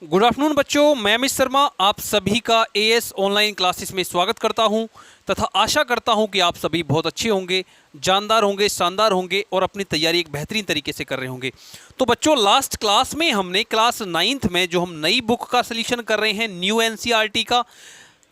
Good afternoon बच्चों, मैं अमित शर्मा आप सभी का एएस ऑनलाइन क्लासेस में स्वागत करता हूं तथा आशा करता हूं कि आप सभी बहुत अच्छे होंगे, जानदार होंगे, शानदार होंगे और अपनी तैयारी एक बेहतरीन तरीके से कर रहे होंगे। तो बच्चों, लास्ट क्लास में हमने क्लास 9th में जो हम नई बुक का सॉल्यूशन कर रहे हैं, न्यू एनसीईआरटी का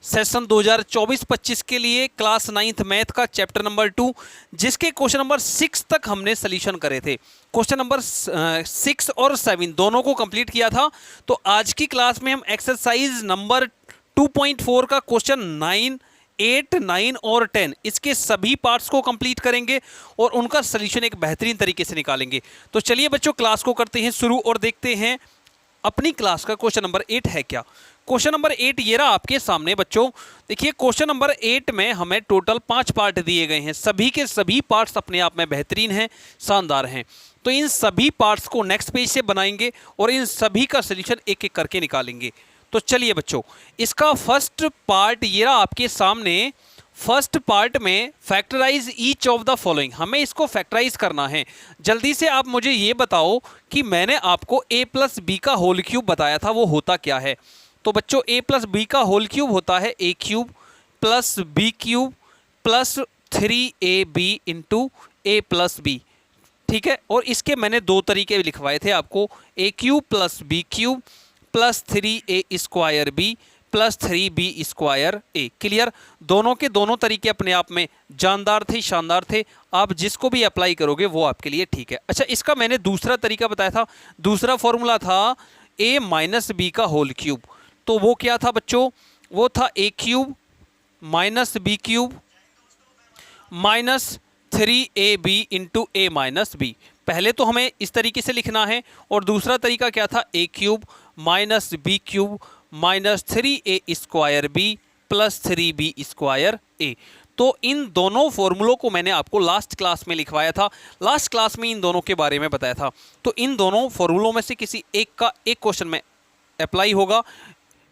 सेशन 2024-25 के लिए क्लास 9th मैथ का चैप्टर नंबर 2, जिसके क्वेश्चन नंबर 6 तक हमने सॉल्यूशन करे थे। क्वेश्चन नंबर 6 और 7 दोनों को कंप्लीट किया था। तो आज की क्लास में हम एक्सरसाइज नंबर 2.4 का क्वेश्चन 9, 8, 9 और 10 इसके सभी पार्ट्स को कंप्लीट करेंगे और उनका सॉल्यूशन एक बेहतरीन तरीके से निकालेंगे। तो चलिए बच्चों, क्लास को करते हैं शुरू और देखते हैं अपनी क्लास का क्वेश्चन नंबर 8 है क्या। क्वेश्चन नंबर 8 ये रहा आपके सामने बच्चों। देखिए, क्वेश्चन नंबर 8 में हमें टोटल 5 पार्ट दिए गए हैं। सभी के सभी पार्ट्स अपने आप में बेहतरीन हैं, शानदार हैं। तो इन सभी पार्ट्स को नेक्स्ट पेज से बनाएंगे और इन सभी का सॉल्यूशन एक एक करके निकालेंगे। तो चलिए बच्चों, इसका फर्स्ट पार्ट ये रहा आपके सामने। फर्स्ट पार्ट में factorise each of the following, हमें इसको फैक्टराइज करना है। जल्दी से आप मुझे ये बताओ कि मैंने आपको a प्लस बी का होल क्यूब बताया था, वो होता क्या है। तो बच्चों, a प्लस बी का होल क्यूब होता है a cube plus B cube plus 3ab into a plus B. ठीक है, और इसके मैंने दो तरीके लिखवाए थे आपको, a cube plus B cube plus 3a square B plus 3b square A. Clear, दोनों के दोनों तरीके अपने आप में जानदार थे, शानदार थे। आप जिसको भी अप्लाई करोगे वो आपके लिए ठीक है। अच्छा, इसका मैंने दूसरा तरीका बताया था, दूसरा फॉर्मूला था a माइनस बी का होल क्यूब। तो वो क्या था बच्चों, वो था a cube minus B cube minus 3ab into A minus B. पहले तो हमें इस तरीके से लिखना है और दूसरा तरीका क्या था, a cube minus B cube minus 3a square B plus 3b square A. तो इन दोनों फॉर्मूलों को मैंने आपको लास्ट क्लास में लिखवाया था, लास्ट क्लास में इन दोनों के बारे में बताया था। तो इन दोनों फॉर्मूलों में से किसी एक का एक क्वेश्चन में अप्लाई होगा,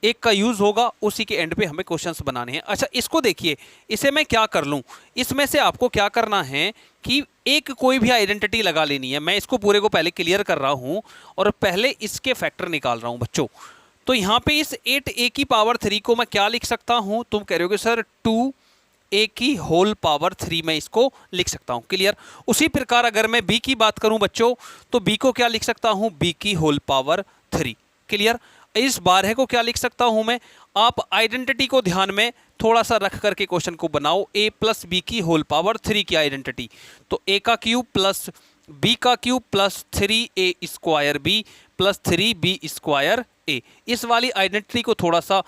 एक का यूज़ होगा, उसी के एंड पे हमें क्वेश्चंस बनाने हैं। अच्छा, इसको देखिए, इसे मैं क्या कर लूँ, इसमें से आपको क्या करना है कि एक कोई भी आइडेंटिटी लगा लेनी है। मैं इसको पूरे को पहले क्लियर कर रहा हूँ और पहले इसके फैक्टर निकाल रहा हूँ बच्चों। तो यहाँ पे इस 8a की पावर 3 को मैं क्या लिख सकता हूँ, तुम कह रहे हो कि सर 2a की होल पावर 3 मैं इसको लिख सकता हूँ। क्लियर, उसी प्रकार अगर मैं b की बात करूँ बच्चों, तो b को क्या लिख सकता हूँ, b की होल पावर 3। क्लियर, इस 12 को क्या लिख सकता हूँ मैं, आप आइडेंटिटी को ध्यान में थोड़ा सा रख करके क्वेश्चन को बनाओ। a प्लस बी की होल पावर 3 की आइडेंटिटी, तो a का क्यूब प्लस b का cube plus 3a square b plus 3b square A. इस वाली आइडेंटिटी को थोड़ा सा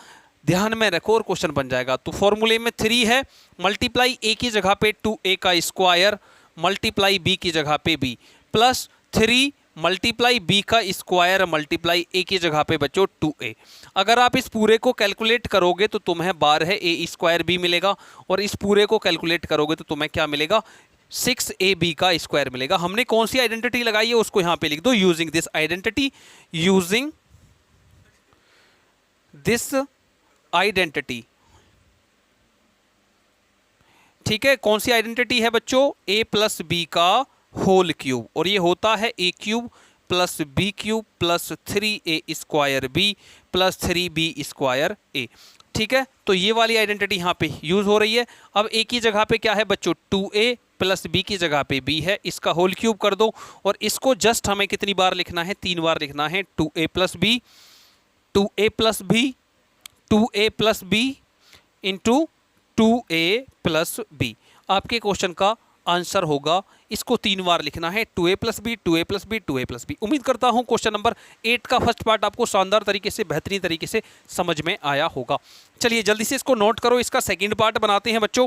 ध्यान में रखो और क्वेश्चन बन जाएगा। तो फॉर्मूले में 3 है, मल्टीप्लाई a की जगह पे 2a का स्क्वायर मल्टीप्लाई b की जगह पे b प्लस 3 मल्टीप्लाई b का स्क्वायर मल्टीप्लाई a की जगह पे बच्चों 2a। अगर आप इस पूरे को कैलकुलेट करोगे तो तुम्हें 12 a स्क्वायर b मिलेगा और इस पूरे को कैलकुलेट करोगे तो तुम्हें क्या मिलेगा, 6ab का स्क्वायर मिलेगा। हमने कौन सी आइडेंटिटी लगाई है उसको यहाँ पे लिख दो, using this identity, using this identity. ठीक है, कौन सी आइडेंटिटी है बच्चों, a प्लस बी का होल क्यूब, और ये होता है a cube plus B cube plus 3a square B plus 3b square A. ठीक है, तो ये वाली आइडेंटिटी यहाँ पे यूज हो रही है। अब a की जगह पे क्या है बच्चों, 2a प्लस b की जगह पे b है, इसका होल क्यूब कर दो और इसको जस्ट हमें कितनी बार लिखना है, 3 बार लिखना है। 2a plus B 2a plus B 2a plus B into 2a plus B आपके क्वेश्चन का आंसर होगा। इसको 3 बार लिखना है, 2a plus B 2a plus B 2a plus B. उम्मीद करता हूं क्वेश्चन नंबर 8 का फर्स्ट पार्ट आपको शानदार तरीके से, बेहतरीन तरीके से समझ में आया होगा। चलिए जल्दी से इसको नोट करो, इसका सेकंड पार्ट बनाते हैं बच्चों।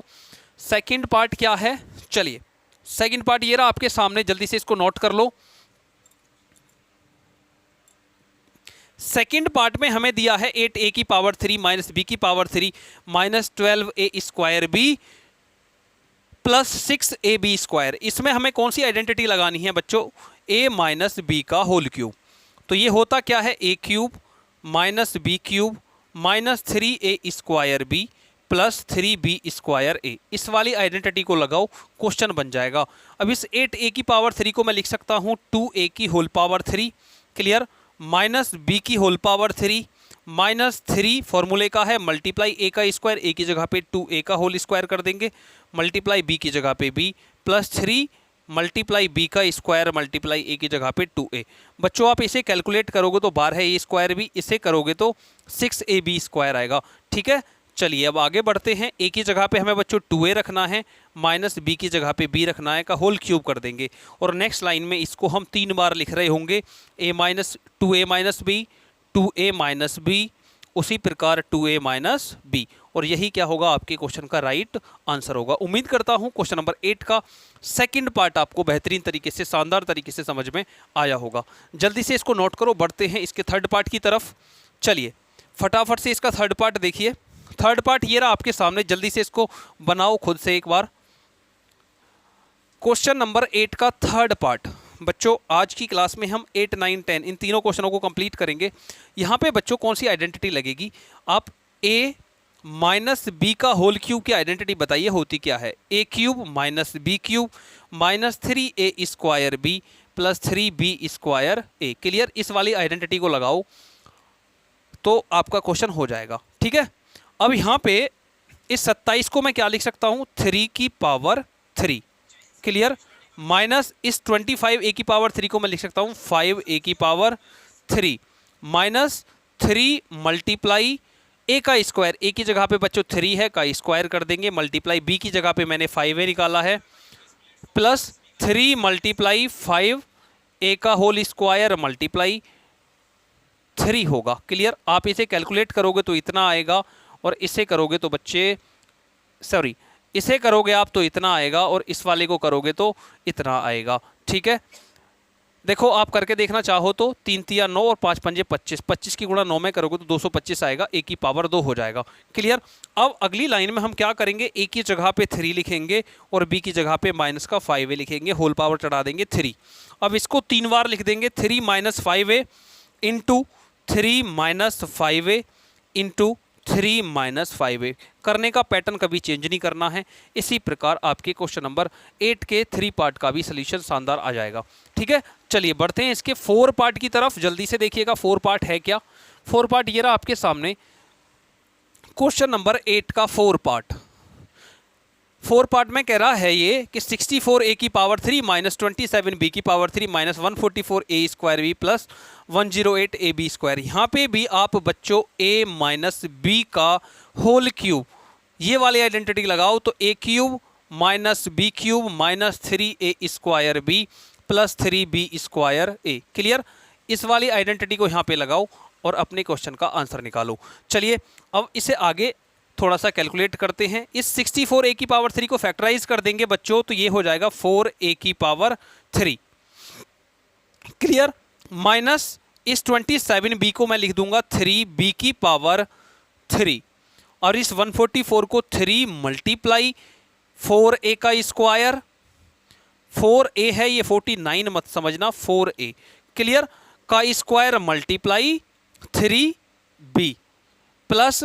सेकंड पार्ट क्या है, चलिए सेकंड पार्ट ये रहा आपके सामने, जल्दी से इसको नोट कर लो। सेकंड पार्ट में हमें दिया है 8a की पावर 3 माइनस b की power 3 minus 12a square b plus 6ab square. इसमें हमें कौन सी आइडेंटिटी लगानी है बच्चों, a माइनस बी का होल क्यूब। तो ये होता क्या है, a cube minus B cube minus 3a square b plus 3b square A. इस वाली आइडेंटिटी को लगाओ, क्वेश्चन बन जाएगा। अब इस 8a की पावर 3 को मैं लिख सकता हूँ 2a की whole power 3। Clear, minus B की होल पावर 3 माइनस 3 फॉर्मूले का है मल्टीप्लाई ए का स्क्वायर, ए की जगह पे 2a का होल स्क्वायर कर देंगे, मल्टीप्लाई बी की जगह पे b प्लस 3 मल्टीप्लाई बी का स्क्वायर मल्टीप्लाई ए की जगह पे 2a। बच्चों आप इसे कैलकुलेट करोगे तो 12a स्क्वायर भी, इसे करोगे तो 6ab स्क्वायर आएगा। ठीक है, चलिए अब आगे बढ़ते हैं। ए की जगह पे हमें बच्चों 2a रखना है, माइनस बी की जगह पे b रखना है, का होल क्यूब कर देंगे। और नेक्स्ट लाइन में इसको हम 3 बार लिख रहे होंगे, a minus 2a minus B, 2a minus B, उसी प्रकार 2a माइनस बी। और यही क्या होगा, आपके क्वेश्चन का राइट आंसर होगा। उम्मीद करता हूं क्वेश्चन नंबर 8 का सेकंड पार्ट आपको बेहतरीन तरीके से, शानदार तरीके से समझ में आया होगा। जल्दी से इसको नोट करो, बढ़ते हैं इसके थर्ड पार्ट की तरफ। चलिए फटाफट से इसका थर्ड पार्ट देखिए। थर्ड पार्ट ये रहा आपके सामने, जल्दी से इसको बनाओ खुद से एक बार। क्वेश्चन नंबर 8 का थर्ड पार्ट बच्चों, आज की क्लास में हम 8, 9, 10 इन तीनों क्वेश्चनों को कंप्लीट करेंगे। यहाँ पे बच्चों कौन सी आइडेंटिटी लगेगी, आप a माइनस बी का होल क्यूब की आइडेंटिटी बताइए होती क्या है। a cube minus B cube minus 3a square B plus 3b square a। Clear, इस वाली आइडेंटिटी को लगाओ तो आपका क्वेश्चन हो जाएगा। ठीक है, अब यहाँ पे इस 27 को मैं क्या लिख सकता हूँ, 3 की पावर 3। क्लियर, माइनस इस 25 a की पावर 3 को मैं लिख सकता हूँ 5a की पावर 3 माइनस 3 मल्टीप्लाई a का स्क्वायर, a की जगह पे बच्चों 3 है, का स्क्वायर कर देंगे, मल्टीप्लाई b की जगह पे मैंने 5a निकाला है, प्लस 3 मल्टीप्लाई 5a का होल स्क्वायर मल्टीप्लाई 3 होगा। क्लियर, आप इसे कैलकुलेट करोगे तो इतना आएगा, और इसे करोगे तो बच्चे सॉरी इसे करोगे आप तो इतना आएगा, और इस वाले को करोगे तो इतना आएगा। ठीक है, देखो आप करके देखना चाहो तो 3 तिया 9 और 5 पंजे 25, 25 की गुणा 9 में करोगे तो 225 आएगा, a की पावर 2 हो जाएगा। क्लियर, अब अगली लाइन में हम क्या करेंगे, a की जगह पे 3 लिखेंगे और b की जगह पे माइनस का 5a लिखेंगे, होल पावर चढ़ा देंगे 3। अब इसको 3 बार लिख देंगे, 3 minus 5a into 3 minus 5a into 3 minus 5a। करने का पैटर्न कभी चेंज नहीं करना है। इसी प्रकार आपके क्वेश्चन नंबर 8 के 3 पार्ट का भी सॉल्यूशन शानदार आ जाएगा। ठीक है, चलिए बढ़ते हैं इसके 4 पार्ट की तरफ। जल्दी से देखिएगा 4 पार्ट है क्या। 4 पार्ट ये रहा आपके सामने, क्वेश्चन नंबर 8 का 4 पार्ट। 4 पार्ट में कह रहा है ये कि 64a की पावर 3 माइनस 27b की power 3 minus 144a square B plus 108ab square. यहाँ पे भी आप बच्चों a माइनस बी का होल क्यूब ये वाली आइडेंटिटी लगाओ तो a cube minus B cube minus 3a square B plus 3b square a। Clear, इस वाली आइडेंटिटी को यहाँ पे लगाओ और अपने क्वेश्चन का आंसर निकालो। चलिए अब इसे आगे थोड़ा सा कैलकुलेट करते हैं। इस 64a की पावर 3 को फैक्टराइज कर देंगे बच्चों तो ये हो जाएगा 4a की पावर 3। क्लियर, माइनस इस 27b को मैं लिख दूंगा 3b की पावर 3 और इस 144 को 3 मल्टीप्लाई 4a का स्क्वायर, 4a है ये 49 मत समझना, 4a। क्लियर, का square multiply 3b plus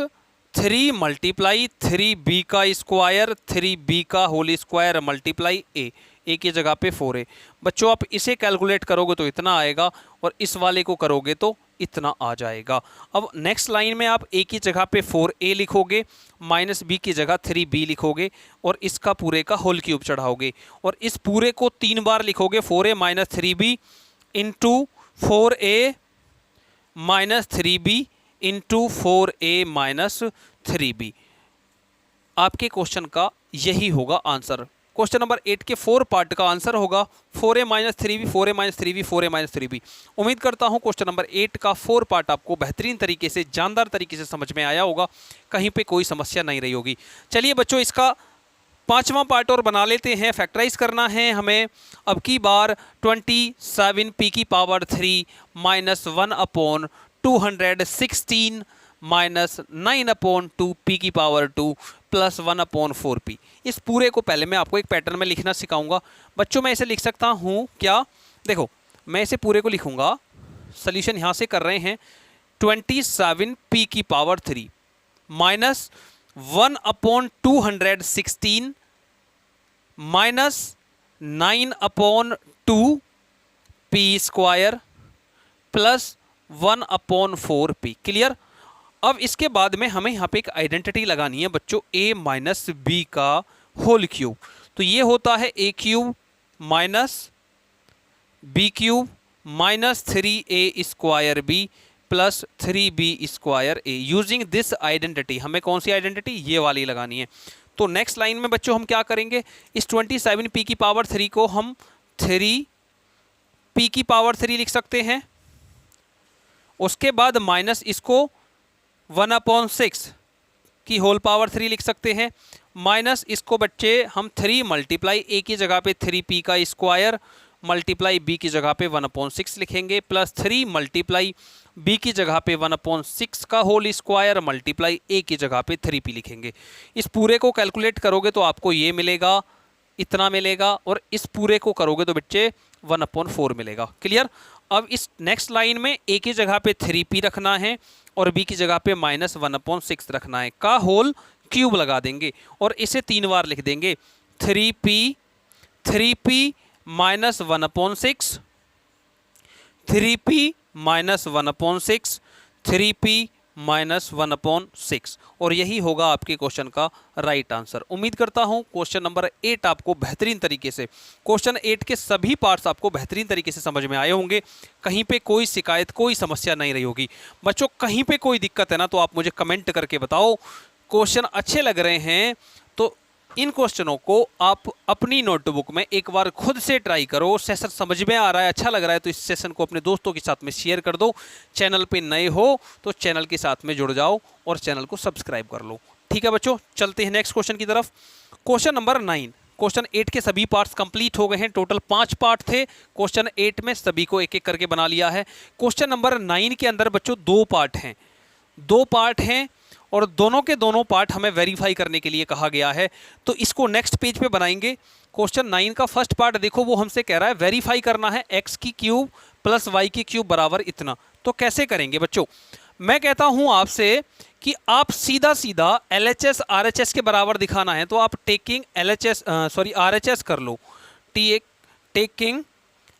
3 multiply 3b का स्क्वायर 3b का होल स्क्वायर मल्टीप्लाई a की जगह पे 4a। बच्चों आप इसे कैलकुलेट करोगे तो इतना आएगा और इस वाले को करोगे तो इतना आ जाएगा। अब नेक्स्ट लाइन में आप a की जगह पे 4a लिखोगे, माइनस b की जगह 3b लिखोगे और इसका पूरे का होल क्यूब चढ़ाओगे और इस पूरे को 3 बार लिखोगे 4a minus 3b into 4a minus 3b into 4a minus 3b। आपके क्वेश्चन का यही होगा आंसर। क्वेश्चन नंबर 8 के 4 पार्ट का आंसर होगा 4a minus 3b 4a minus 3b 4a minus 3b। उम्मीद करता हूं क्वेश्चन नंबर 8 का 4 पार्ट आपको बेहतरीन तरीके से, जानदार तरीके से समझ में आया होगा, कहीं पे कोई समस्या नहीं रही होगी। चलिए बच्चों इसका 5वां पार्ट और बना लेते हैं। फैक्टराइज करना है हमें अब की बार 27p की पावर 3 माइनस 1/216 माइनस 9/2p की पावर 2 प्लस 1/4p। इस पूरे को पहले मैं आपको एक पैटर्न में लिखना सिखाऊंगा। बच्चों मैं इसे लिख सकता हूँ क्या, देखो मैं इसे पूरे को लिखूंगा, सोल्यूशन यहाँ से कर रहे हैं 27p की power 3 minus 1/216 minus 9/2p square plus 1/4p। Clear. अब इसके बाद में हमें यहाँ पे एक आइडेंटिटी लगानी है बच्चों, a माइनस बी का होल क्यूब। तो ये होता है a cube minus B cube minus 3a square B plus 3b square A. Using this identity, हमें कौन सी आइडेंटिटी, ये वाली लगानी है। तो नेक्स्ट लाइन में बच्चों हम क्या करेंगे, इस 27p की पावर 3 को हम 3p की पावर 3 लिख सकते हैं। उसके बाद माइनस इसको 1/6 की होल पावर 3 लिख सकते हैं, माइनस इसको बच्चे हम 3 मल्टीप्लाई a की जगह पे 3p का स्क्वायर मल्टीप्लाई b की जगह पे 1/6 लिखेंगे, प्लस 3 मल्टीप्लाई b की जगह पे 1/6 का होल स्क्वायर मल्टीप्लाई a की जगह पे 3p लिखेंगे। इस पूरे को कैलकुलेट करोगे तो आपको ये मिलेगा, इतना मिलेगा, और इस पूरे को करोगे तो बच्चे 1/4 मिलेगा। क्लियर। अब इस नेक्स्ट लाइन में a की जगह पे 3p रखना है और b की जगह पे माइनस 1/6 रखना है, का होल क्यूब लगा देंगे और इसे 3 बार लिख देंगे। 3p minus 1/6, 3p minus 1/6, 3p minus 1/6, और यही होगा आपके क्वेश्चन का राइट आंसर। उम्मीद करता हूं क्वेश्चन नंबर 8 आपको बेहतरीन तरीके से, क्वेश्चन 8 के सभी पार्ट्स आपको बेहतरीन तरीके से समझ में आए होंगे। कहीं पे कोई शिकायत, कोई समस्या नहीं रही होगी। बच्चों कहीं पे कोई दिक्कत है ना तो आप मुझे कमेंट करके बताओ। क्वेश्चन अच्छे लग रहे हैं तो इन क्वेश्चनों को आप अपनी नोटबुक में एक बार खुद से ट्राई करो। सेशन समझ में आ रहा है, अच्छा लग रहा है तो इस सेशन को अपने दोस्तों के साथ में शेयर कर दो। चैनल पे नए हो तो चैनल के साथ में जुड़ जाओ और चैनल को सब्सक्राइब कर लो। ठीक है बच्चों, चलते हैं नेक्स्ट क्वेश्चन की तरफ। Question number 9। क्वेश्चन 8 के सभी पार्ट्स कंप्लीट हो गए हैं। टोटल 5 पार्ट थे क्वेश्चन 8 में, सभी को एक एक करके बना लिया है। क्वेश्चन नंबर 9 के अंदर बच्चों 2 पार्ट हैं, 2 पार्ट हैं और दोनों के दोनों पार्ट हमें वेरीफाई करने के लिए कहा गया है। तो इसको नेक्स्ट पेज पे बनाएंगे। क्वेश्चन 9 का फर्स्ट पार्ट देखो, वो हमसे कह रहा है वेरीफाई करना है x की क्यूब प्लस y की क्यूब बराबर इतना। तो कैसे करेंगे बच्चों, मैं कहता हूं आपसे कि आप सीधा सीधा LHS RHS के बराबर दिखाना है तो आप टेकिंग RHS कर लो। टेकिंग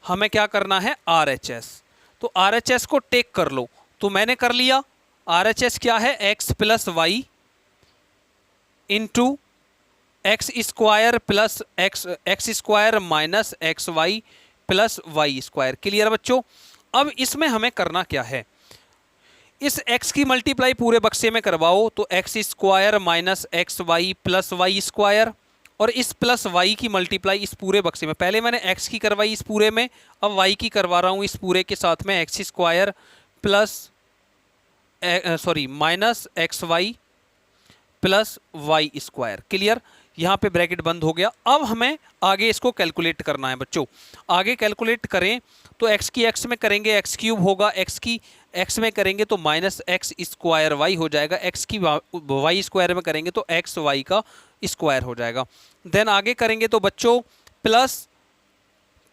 हमें क्या करना है, RHS। तो RHS को टेक कर लो, तो मैंने कर लिया। RHS क्या है, x plus Y into X square plus X square minus X Y plus Y square. Clear बच्चों। अब इसमें हमें करना क्या है, इस x की मल्टीप्लाई पूरे बक्से में करवाओ तो X square minus X Y plus Y square, और इस प्लस y की मल्टीप्लाई इस पूरे बक्से में। पहले मैंने x की करवाई इस पूरे में, अब y की करवा रहा हूँ इस पूरे के साथ में। X square plus minus X Y plus Y square. Clear. यहाँ पे ब्रैकेट बंद हो गया। अब हमें आगे इसको कैलकुलेट करना है बच्चों। आगे कैलकुलेट करें तो x की x में करेंगे x क्यूब होगा, x की x में करेंगे तो माइनस एक्स स्क्वायर वाई हो जाएगा, x की y स्क्वायर में करेंगे तो एक्स वाई का स्क्वायर हो जाएगा। देन आगे करेंगे तो बच्चों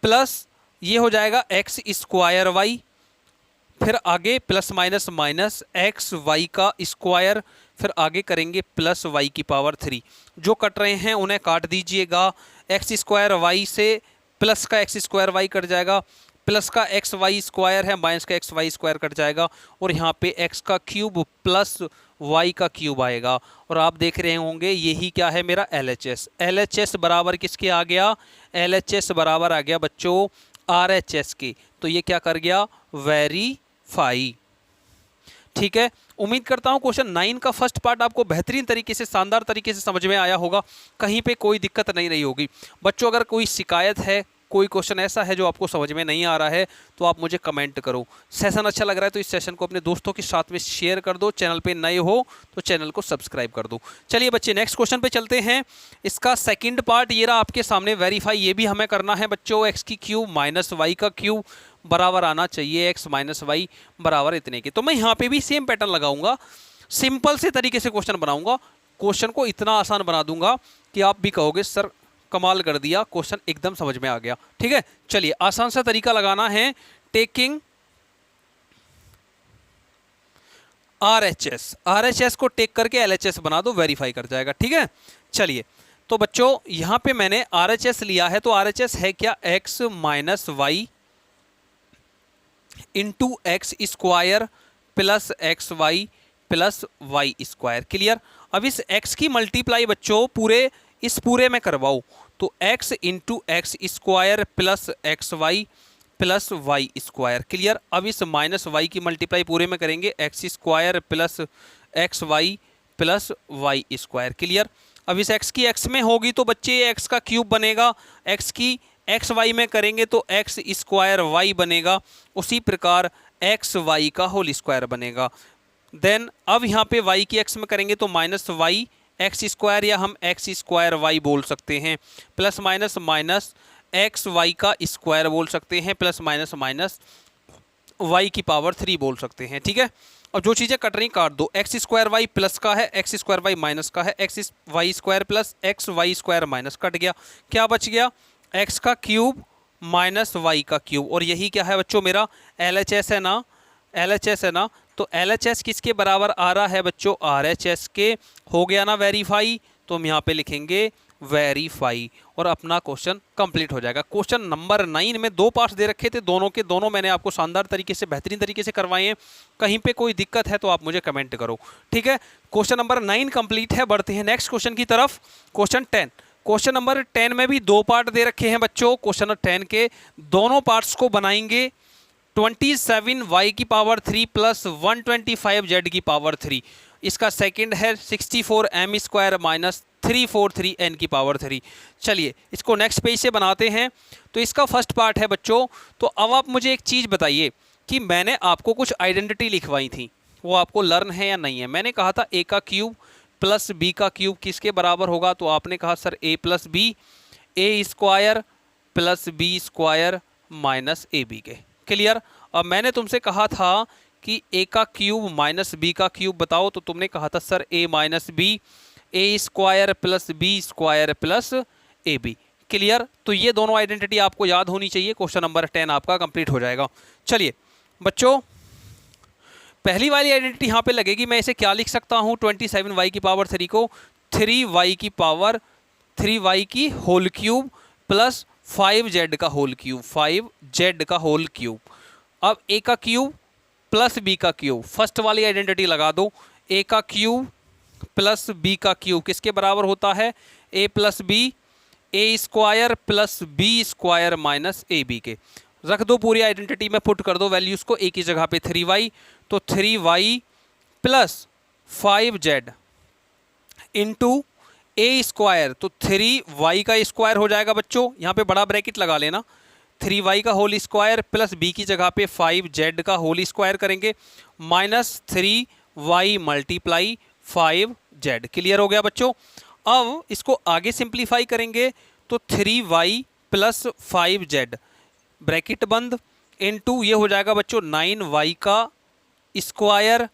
प्लस ये हो जाएगा एक्स स्क्वायर वाई, फिर आगे plus minus minus X Y का स्क्वायर, फिर आगे करेंगे प्लस वाई की पावर 3। जो कट रहे हैं उन्हें काट दीजिएगा। एक्स स्क्वायर वाई से प्लस का एक्स स्क्वायर वाई कट जाएगा, प्लस का एक्स वाई स्क्वायर है माइनस का एक्स वाई स्क्वायर कट जाएगा, और यहाँ पे एक्स का क्यूब प्लस वाई का क्यूब आएगा। और आप देख रहे होंगे यही क्या है मेरा LHS। LHS बराबर किसके आ गया, LHS बराबर आ गया बच्चों RHS के। तो ये क्या कर गया, वेरीफाई। ठीक है। उम्मीद करता हूं क्वेश्चन 9 का फर्स्ट पार्ट आपको बेहतरीन तरीके से, शानदार तरीके से समझ में आया होगा। कहीं पे कोई दिक्कत नहीं रही होगी। बच्चों अगर कोई शिकायत है, कोई क्वेश्चन ऐसा है जो आपको समझ में नहीं आ रहा है तो आप मुझे कमेंट करो। सेशन अच्छा लग रहा है तो इस सेशन को अपने दोस्तों के साथ में शेयर कर दो। चैनल पे नए हो तो चैनल को सब्सक्राइब कर दो। चलिए बच्चे नेक्स्ट क्वेश्चन पे चलते हैं। इसका सेकंड पार्ट ये रहा आपके सामने, वेरीफाई। ये भी हमें करना है बच्चों, एक्स की क्यूब माइनस वाई का क्यूब बराबर आना चाहिए एक्स माइनस वाई बराबर इतने के। तो मैं यहाँ पे भी सेम पैटर्न लगाऊंगा, सिंपल से तरीके से क्वेश्चन बनाऊंगा। क्वेश्चन को इतना आसान बना दूंगा कि आप भी कहोगे सर कमाल कर दिया, क्वेश्चन एकदम समझ में आ गया। ठीक है। चलिए आसान सा तरीका लगाना है, टेकिंग RHS को टेक करके LHS बना दो, वेरीफाई कर जाएगा। ठीक है। चलिए तो बच्चों यहां पे मैंने RHS लिया है तो RHS है क्या, x minus Y into X square plus X Y plus Y square. Clear. अब इस x की मल्टीप्लाई बच्चों इस पूरे में करवाओ तो x into X square plus X Y plus Y square. Clear. अब इस माइनस वाई की मल्टीप्लाई पूरे में करेंगे X square plus X Y plus Y square. Clear. अब इस x की x में होगी तो बच्चे ये x का क्यूब बनेगा, x की एक्स वाई में करेंगे तो एक्स स्क्वायर वाई बनेगा, उसी प्रकार एक्स वाई का होल स्क्वायर बनेगा। देन अब यहाँ पे y की x में करेंगे तो माइनस वाई एक्स स्क्वायर या हम एक्स स्क्वायर वाई बोल सकते हैं, plus minus minus X Y का स्क्वायर बोल सकते हैं, प्लस माइनस माइनस वाई की पावर 3 बोल सकते हैं। ठीक है। और जो चीज़ें कट रही काट दो, एक्स स्क्वायर वाई प्लस का है, एक्स स्क्वायर वाई माइनस का है, X Y square plus X Y square minus, कट गया। क्या बच गया? एक्स का क्यूब माइनस वाई का क्यूब। और यही क्या है बच्चों? मेरा LHS है ना, LHS है ना। तो LHS किसके बराबर आ रहा है बच्चों? RHS के। हो गया ना वेरीफाई, तो हम यहाँ पे लिखेंगे वेरीफाई और अपना क्वेश्चन कंप्लीट हो जाएगा। क्वेश्चन नंबर 9 में 2 पार्ट्स दे रखे थे, दोनों के दोनों मैंने आपको शानदार तरीके से, बेहतरीन तरीके से करवाए हैं। कहीं पे कोई दिक्कत है तो आप मुझे कमेंट करो। ठीक है। क्वेश्चन नंबर 9 कंप्लीट है। बढ़ते हैं नेक्स्ट क्वेश्चन की तरफ। क्वेश्चन 10। क्वेश्चन नंबर 10 में भी 2 पार्ट दे रखे हैं बच्चों। क्वेश्चन नंबर 10 के दोनों पार्ट्स को बनाएंगे 27y की पावर 3 प्लस 125z की पावर 3। इसका सेकंड है 64m स्क्वायर माइनस 343n की पावर 3। चलिए इसको नेक्स्ट पेज से बनाते हैं। तो इसका फर्स्ट पार्ट है बच्चों। तो अब आप मुझे एक चीज़ बताइए कि मैंने आपको कुछ आइडेंटिटी लिखवाई थी, वो आपको लर्न है या नहीं है। मैंने कहा था a का क्यूब प्लस b का क्यूब किसके बराबर होगा? तो आपने कहा sir a plus B, A square plus B square minus A B के। क्लियर। अब मैंने तुमसे कहा था कि a का क्यूब माइनस b का क्यूब बताओ, तो तुमने कहा था sir a minus B, A square plus B square plus A B. Clear. तो ये दोनों आइडेंटिटी आपको याद होनी चाहिए। क्वेश्चन नंबर 10 आपका कंप्लीट हो जाएगा। चलिए बच्चों, पहली वाली आइडेंटिटी यहाँ पे लगेगी। मैं इसे क्या लिख सकता हूँ? 27y की पावर 3 को 3y की पावर 3y की होल क्यूब प्लस 5z का होल क्यूब, 5z का होल क्यूब। अब a का क्यूब प्लस b का क्यूब, फर्स्ट वाली आइडेंटिटी लगा दो। a का क्यूब प्लस b का क्यूब किसके बराबर होता है? a plus B, A square plus B square minus A B के। रख दो पूरी आइडेंटिटी में, पुट कर दो वैल्यूज़ को। a की जगह पे 3y, तो 3y प्लस 5z इंटू ए स्क्वायर, तो 3y का स्क्वायर हो जाएगा बच्चों। यहाँ पे बड़ा ब्रैकेट लगा लेना। 3y का होल स्क्वायर प्लस b की जगह पे 5z का होल स्क्वायर करेंगे minus 3y multiply 5z। Clear हो गया बच्चों। अब इसको आगे सिंप्लीफाई करेंगे तो 3y प्लस 5z ब्रैकेट बंद इनटू ये हो जाएगा बच्चों 9y का स्क्वायर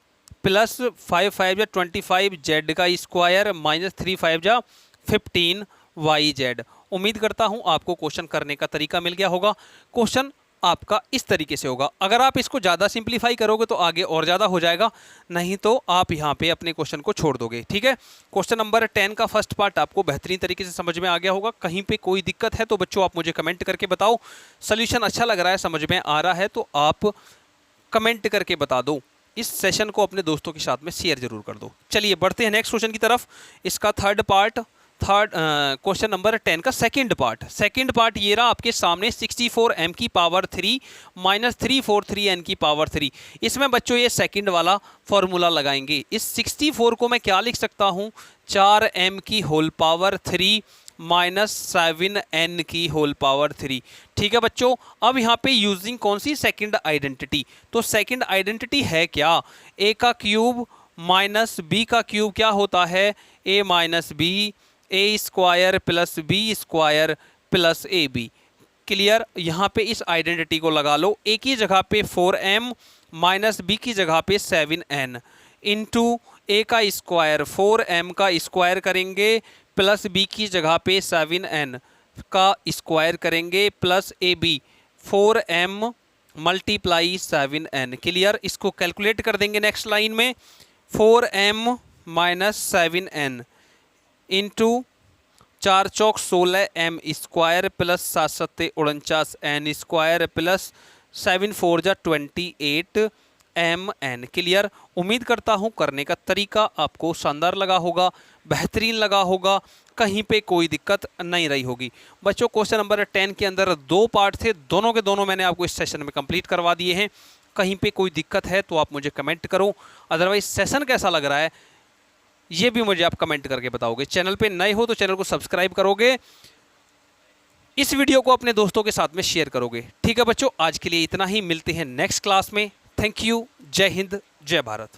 प्लस 5 5 25z का स्क्वायर माइनस 3 5 15yz। उम्मीद करता हूं आपको क्वेश्चन करने का तरीका मिल गया होगा। क्वेश्चन आपका इस तरीके से होगा। अगर आप इसको ज़्यादा सिंप्लीफाई करोगे तो आगे और ज़्यादा हो जाएगा, नहीं तो आप यहाँ पे अपने क्वेश्चन को छोड़ दोगे। ठीक है। क्वेश्चन नंबर 10 का फर्स्ट पार्ट आपको बेहतरीन तरीके से समझ में आ गया होगा। कहीं पे कोई दिक्कत है तो बच्चों आप मुझे कमेंट करके बताओ। सोल्यूशन अच्छा लग रहा है, समझ में आ रहा है तो आप कमेंट करके बता दो। इस सेशन को अपने दोस्तों के साथ में शेयर जरूर कर दो। चलिए बढ़ते हैं नेक्स्ट क्वेश्चन की तरफ। इसका क्वेश्चन नंबर 10 का सेकंड पार्ट ये रहा आपके सामने 64m की पावर 3 माइनस 343n की पावर 3। इसमें बच्चों ये सेकंड वाला फॉर्मूला लगाएंगे। इस 64 को मैं क्या लिख सकता हूँ? 4m की होल पावर 3 माइनस 7n की होल पावर 3। ठीक है बच्चों। अब यहाँ पे यूजिंग कौन सी? Second identity. तो सेकंड आइडेंटिटी है क्या? a का क्यूब माइनस b का क्यूब क्या होता है? a minus B, A square plus B square plus A B. Clear. यहाँ पे इस आइडेंटिटी को लगा लो। a की जगह पे 4m माइनस बी की जगह पे 7n इंटू ए का स्क्वायर 4m का स्क्वायर करेंगे प्लस बी की जगह पे 7n का स्क्वायर करेंगे plus A B 4m multiply 7n। Clear. इसको कैलकुलेट कर देंगे नेक्स्ट लाइन में। 4m माइनस 7n इंटू 4 चौक 16 m square plus 7 7 49 n square plus 7 4 जा 28 MN। क्लियर। उम्मीद करता हूँ करने का तरीका आपको शानदार लगा होगा, बेहतरीन लगा होगा, कहीं पे कोई दिक्कत नहीं रही होगी। बच्चों क्वेश्चन नंबर 10 के अंदर 2 पार्ट थे, दोनों के दोनों मैंने आपको इस सेशन में कंप्लीट करवा दिए हैं। कहीं पे कोई दिक्कत है तो आप मुझे कमेंट करो, अदरवाइज सेशन कैसा लग रहा है ये भी मुझे आप कमेंट करके बताओगे। चैनल पे नए हो तो चैनल को सब्सक्राइब करोगे, इस वीडियो को अपने दोस्तों के साथ में शेयर करोगे। ठीक है बच्चों, आज के लिए इतना ही, मिलते हैं नेक्स्ट क्लास में। Thank you. जय हिंद, जय भारत।